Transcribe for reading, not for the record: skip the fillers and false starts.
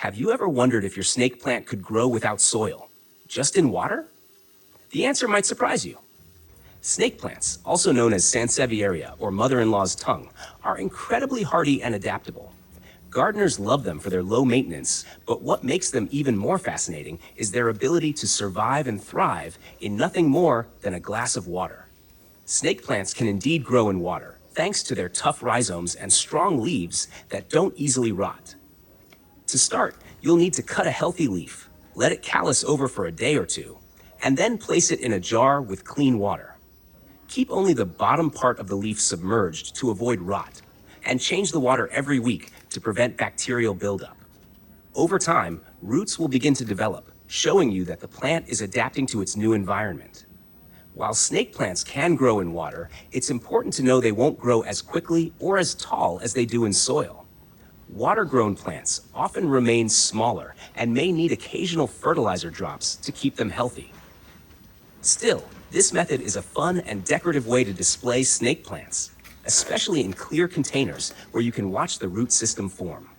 Have you ever wondered if your snake plant could grow without soil, just in water? The answer might surprise you. Snake plants, also known as sansevieria or mother-in-law's tongue, are incredibly hardy and adaptable. Gardeners love them for their low maintenance, but what makes them even more fascinating is their ability to survive and thrive in nothing more than a glass of water. Snake plants can indeed grow in water, thanks to their tough rhizomes and strong leaves that don't easily rot. To start, you'll need to cut a healthy leaf, let it callus over for a day or two, and then place it in a jar with clean water. Keep only the bottom part of the leaf submerged to avoid rot, and change the water every week to prevent bacterial buildup. Over time, roots will begin to develop, showing you that the plant is adapting to its new environment. While snake plants can grow in water, it's important to know they won't grow as quickly or as tall as they do in soil. Water-grown plants often remain smaller and may need occasional fertilizer drops to keep them healthy. Still, this method is a fun and decorative way to display snake plants, especially in clear containers where you can watch the root system form.